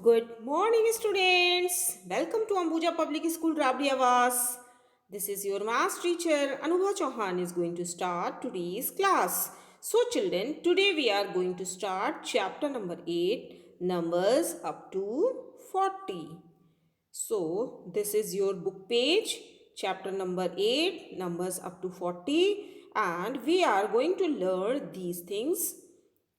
Good morning, students. Welcome to Ambuja Public School, Rabri Awas. This is your math teacher, Anubha Chauhan, is going to start today's class. So, children, today we are going to start chapter number 8, numbers up to 40. So, this is your book page, chapter number 8, numbers up to 40, and we are going to learn these things: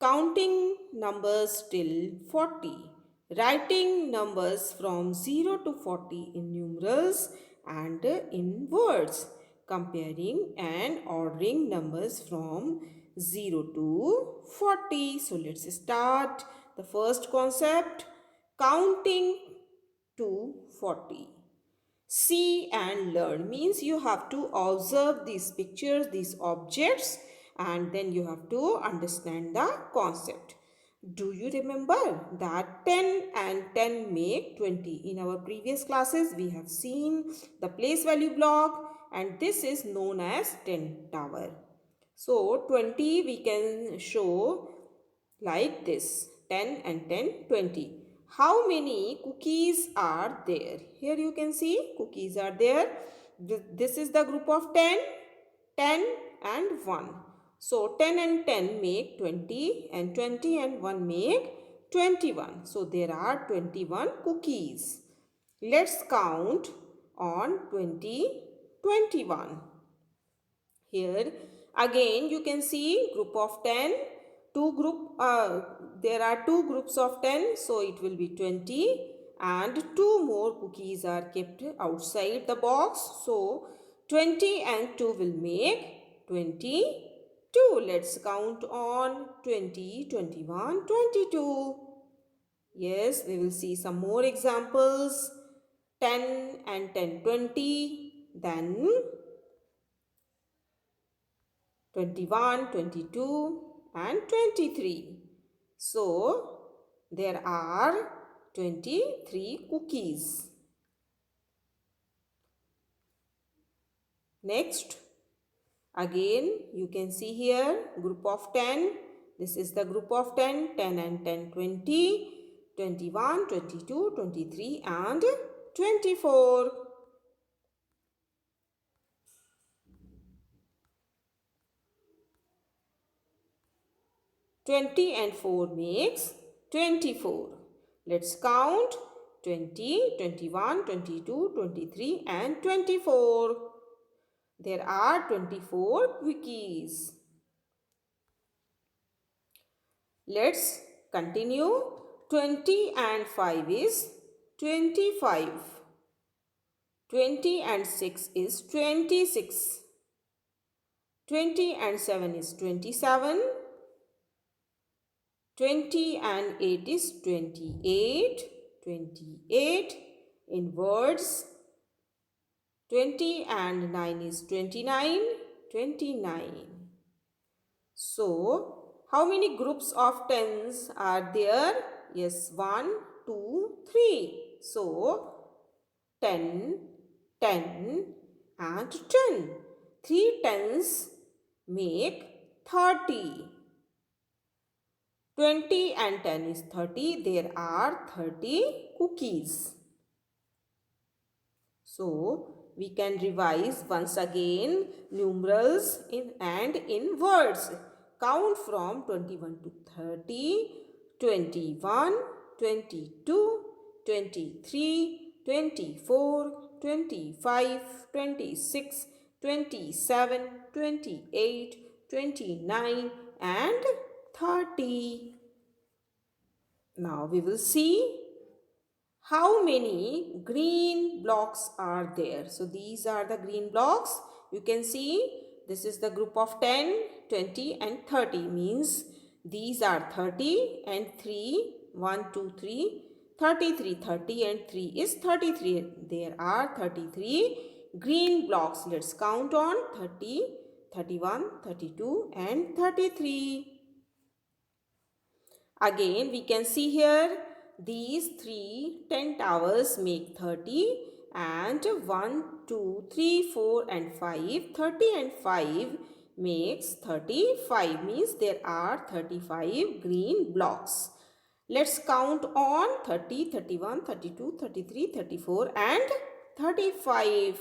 counting numbers till 40, writing numbers from 0 to 40 in numerals and in words, comparing and ordering numbers from 0 to 40. So, let's start. The first concept: counting to 40. See and learn means you have to observe these pictures, these objects, and then you have to understand the concept. Do you remember that 10 and 10 make 20? In our previous classes, we have seen the place value block, and this is known as 10 tower. So 20 we can show like this: 10 and 10, 20. How many cookies are there? Here you can see cookies are there. This is the group of 10, 10 and 1. So 10 and 10 make 20 and 20 and 1 make 21. So there are 21 cookies. Let's count on 20, 21. Here again you can see group of 10, there are two groups of 10, so it will be 20, and two more cookies are kept outside the box, so 20 and 2 will make 22. Let's count on 20, 21, 22. Yes, we will see some more examples: 10 and 10, 20, then 21, 22 and 23. So, there are 23 cookies. Next, again you can see here group of 10. This is the group of 10, 10 and 10, 20, 21, 22, 23 and 24. 20 and 4 makes 24. Let's count: 20, 21, 22, 23 and 24. There are 24 quickies. Let's continue. 20 and 5 is 25. 20 and 6 is 26. 20 and 7 is 27. 20 and 8 is 28. 28 in words. 20 and 9 is 29. 29. So, how many groups of tens are there? Yes, 1, 2, 3. So, 10, 10 and 10. 3 tens make 30. 20 and 10 is 30. There are 30 cookies. So, we can revise once again numerals and in words. Count from 21 to 30, 21, 22, 23, 24, 25, 26, 27, 28, 29 and 30. Now we will see how many green blocks are there. So these are the green blocks. You can see this is the group of 10, 20 and 30, means these are 30 and 3, 1, 2, 3, 33, 30 and 3 is 33. There are 33 green blocks. Let's count on 30, 31, 32 and 33. Again, we can see here these 10 towers make 30, and 1, 2, 3, 4 and 5. 30 and 5 makes 35, means there are 35 green blocks. Let's count on 30, 31, 32, 33, 34 and 35.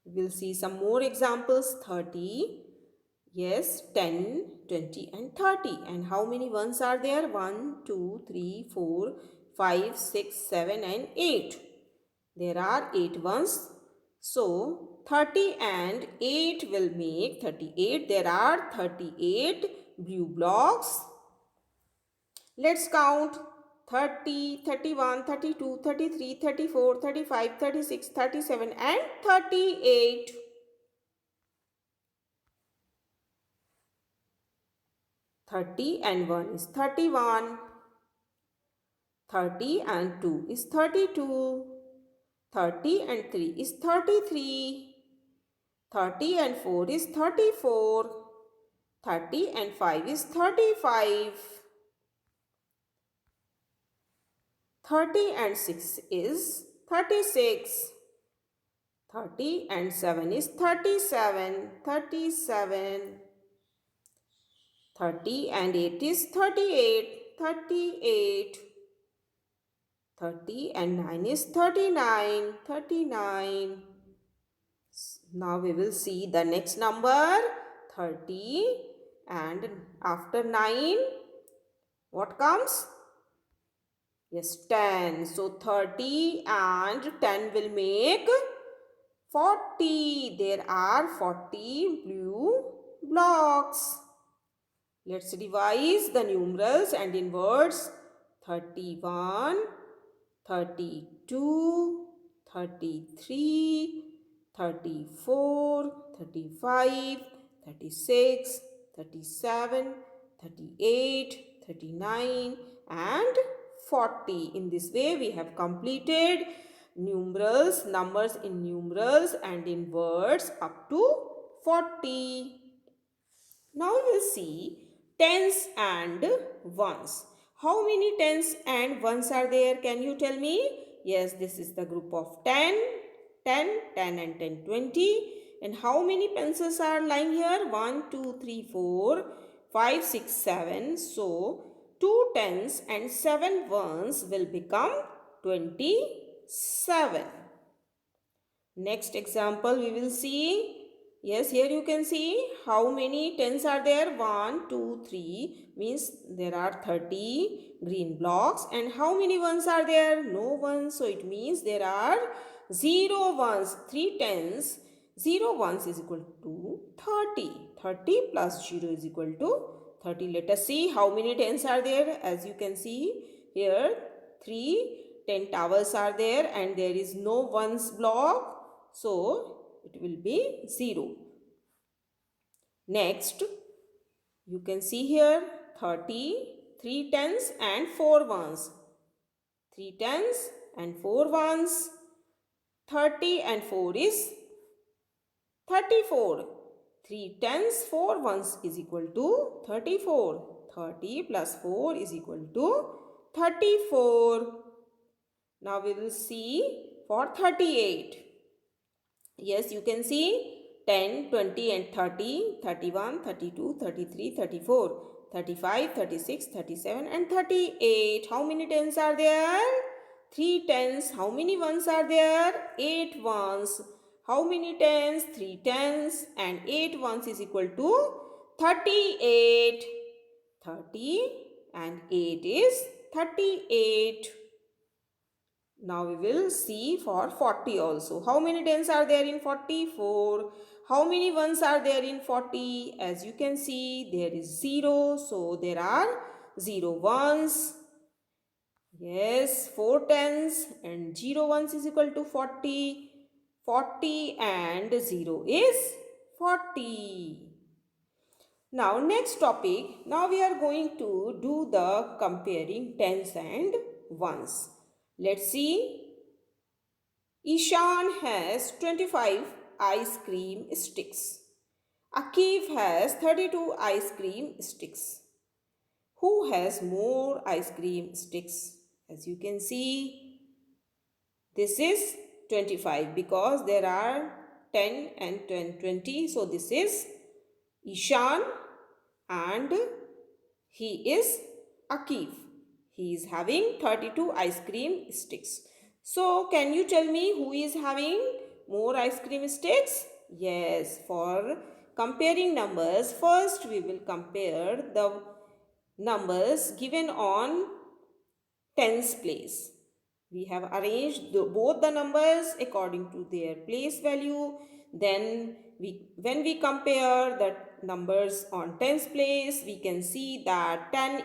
We'll see some more examples. 30, yes, 10, 20 and 30. And how many ones are there? 1, 2, 3, 4, 5, 6, 7 and 8. There are 8 ones. So 30 and 8 will make 38. There are 38 blue blocks. Let's count 30, 31, 32, 33, 34, 35, 36, 37 and 38. 30 and 1 is 31. 30 and 2 is 32. 30 and 3 is 33. 30 and 4 is 34. 30 and 5 is 35. 30 and 6 is 36. 30 and 7 is 37. 37. 30 and 8 is 38. 38. 30 and 9 is 39. 39. Now we will see the next number 30 and after 9 what comes? Yes, 10. So 30 and 10 will make 40. There are 40 blue blocks. Let's revise the numerals and in words 31, 32, 33, 34, 35, 36, 37, 38, 39 and 40. In this way we have completed numerals, numbers in numerals and in words up to 40. Now we will see tens and ones. How many tens and ones are there? Can you tell me? Yes, this is the group of 10, 10, 10 and 10, 20. And how many pencils are lying here? 1, 2, 3, 4, 5, 6, 7. So, 2 tens and 7 ones will become 27. Next example we will see. Yes, here you can see how many tens are there. 1, 2, 3 means there are 30 green blocks. And how many ones are there? No ones. So it means there are 0 ones. 3 tens. 0 ones is equal to 30. 30 plus 0 is equal to 30. Let us see how many tens are there. As you can see here 3 10 towers are there and there is no ones block. So, it will be 0. Next, you can see here 30, 3 tens and 4 ones. 3 tens and 4 ones. 30 and 4 is 34. 3 tens, 4 ones is equal to 34. 30 plus 4 is equal to 34. Now we will see for 38. Yes, you can see 10, 20 and 30, 31, 32, 33, 34, 35, 36, 37 and 38. How many tens are there? 3 tens. How many ones are there? 8 ones. How many tens? 3 tens and 8 ones is equal to 38. 30 and 8 is 38. Now we will see for 40 also. How many tens are there in 44? How many ones are there in 40? As you can see, there is 0. So there are 0 ones. Yes, 4 tens and 0 ones is equal to 40. 40 and 0 is 40. Now next topic. Now we are going to do the comparing tens and ones. Let's see. Ishan has 25 ice cream sticks. Akif has 32 ice cream sticks. Who has more ice cream sticks? As you can see, this is 25 because there are 10 and 10, 20. So this is Ishan and He is Akif. He is having 32 ice cream sticks. So can you tell me who is having more ice cream sticks? Yes, for comparing numbers, first we will compare the numbers given on tens place. We have arranged both the numbers according to their place value. Then when we compare the numbers on tens place, we can see that 3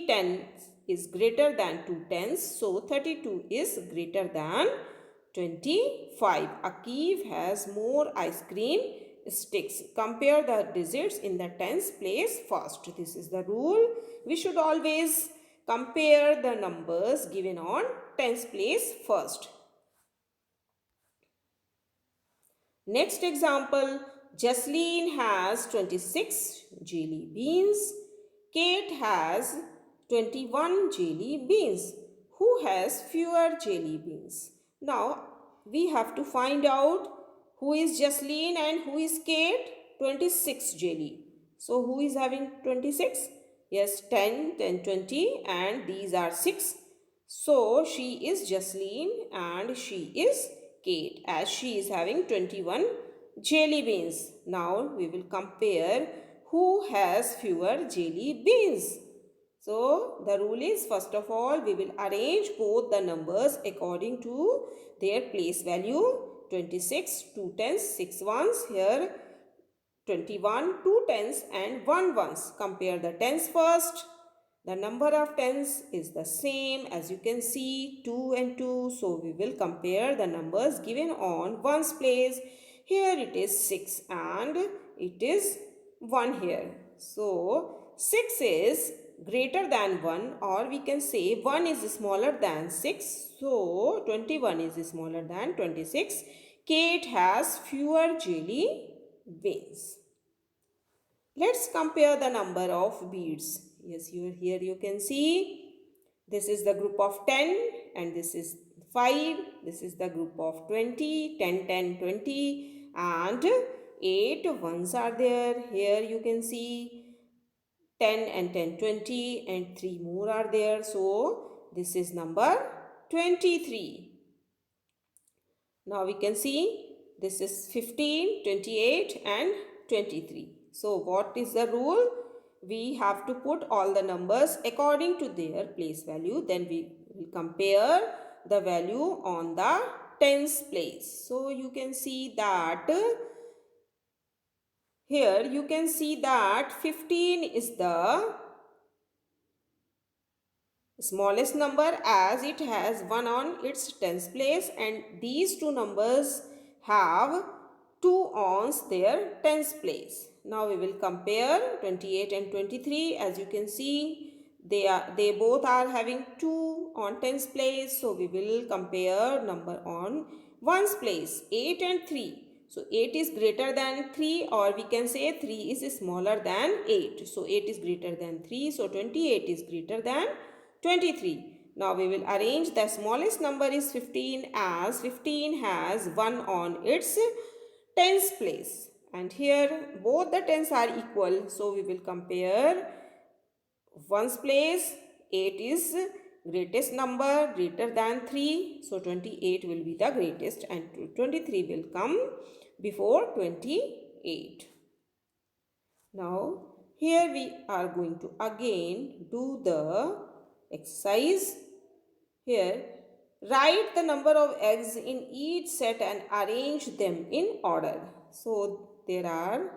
tens is greater than 2 tens. So 32 is greater than 25. Akif has more ice cream sticks. Compare the digits in the tens place first. This is the rule. We should always compare the numbers given on tens place first. Next example, Jasleen has 26 jelly beans. Kate has 21 jelly beans. Who has fewer jelly beans? Now, we have to find out who is Jasleen and who is Kate. 26 jelly. So, who is having 26? Yes, 10, 10, 20 and these are 6. So, she is Jasleen and she is Kate as she is having 21 jelly beans. Now, we will compare who has fewer jelly beans. So, the rule is first of all, we will arrange both the numbers according to their place value. 26, 2 tens, 6 ones. Here 21, 2 tens and 1 ones. Compare the tens first. The number of tens is the same as you can see 2 and 2. So we will compare the numbers given on ones place. Here it is 6 and it is 1 here. So 6 is greater than 1 or we can say 1 is smaller than 6. So 21 is smaller than 26. Kate has fewer jelly beans. Let's compare the number of beads. Yes, here you can see this is the group of 10 and this is 5. This is the group of 20, 10, 10, 20 and 8 ones are there. Here you can see 10 and 10, 20 and 3 more are there. So this is number 23. Now we can see this is 15, 28 and 23. So what is the rule? We have to put all the numbers according to their place value. Then we will compare the value on the tens place. So you can see that here you can see that 15 is the smallest number as it has 1 on its tens place and these two numbers have 2 on their tens place. Now we will compare 28 and 23. As you can see they both are having 2 on tens place. So we will compare number on ones place 8 and 3. So 8 is greater than 3 or we can say 3 is smaller than 8. So 8 is greater than 3. So 28 is greater than 23. Now we will arrange the smallest number is 15 as 15 has 1 on its tens place. And here both the tens are equal. So we will compare ones place. 8 is greatest number greater than 3. So 28 will be the greatest and 23 will come before 28. Now here we are going to again do the exercise. Here, write the number of eggs in each set and arrange them in order. So, there are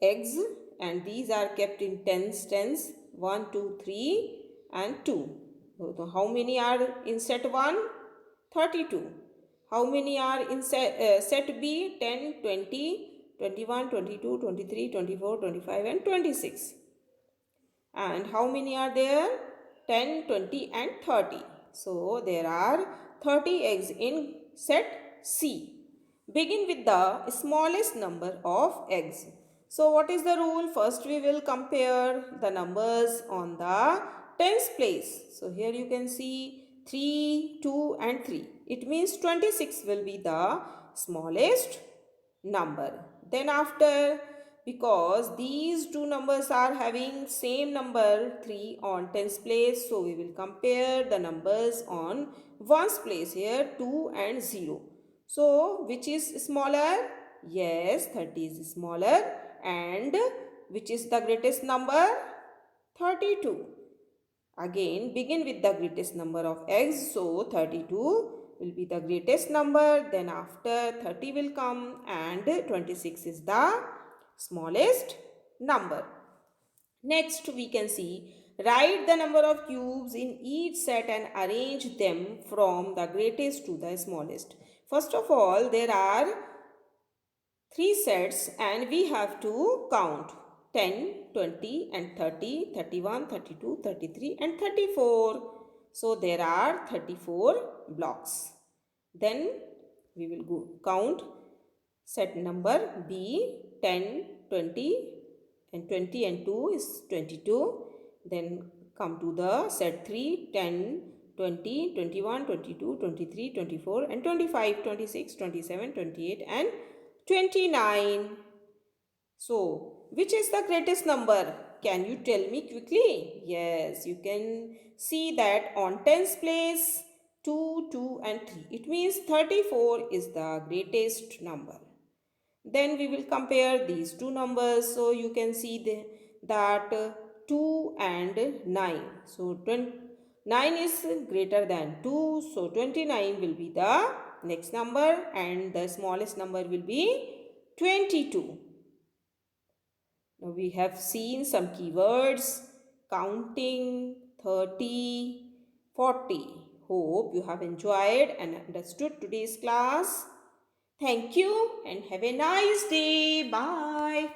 eggs and these are kept in tens 1, 2, 3 and 2. So, how many are in set 1? 32. How many are in set B? 10, 20, 21, 22, 23, 24, 25 and 26. And how many are there? 10, 20 and 30. So there are 30 eggs in set C. Begin with the smallest number of eggs. So what is the rule? First we will compare the numbers on the tens place. So here you can see 3, 2 and 3. It means 26 will be the smallest number. Then after because these two numbers are having same number 3 on tens place. So we will compare the numbers on ones place here 2 and 0. So which is smaller? Yes, 30 is smaller. And which is the greatest number? 32. Again, begin with the greatest number of x. So 32 will be the greatest number. Then after 30 will come and 26 is the smallest number. Next we can see, write the number of cubes in each set and arrange them from the greatest to the smallest. First of all, there are 3 sets and we have to count 10, 20 and 30, 31, 32, 33 and 34. So there are 34 blocks. Then we will go count set number B, 10, 20 and 20 and 2 is 22. Then come to the set 3, 10, 20, 21, 22, 23, 24 and 25, 26, 27, 28 and 29. So, which is the greatest number? Can you tell me quickly? Yes, you can see that on tens place 2, 2 and 3. It means 34 is the greatest number. Then we will compare these two numbers. So, you can see that 2 and 9. So, 9 is greater than 2. So, 29 will be the next number and the smallest number will be 22. Now we have seen some keywords, counting, 30, 40. Hope you have enjoyed and understood today's class. Thank you and have a nice day. Bye.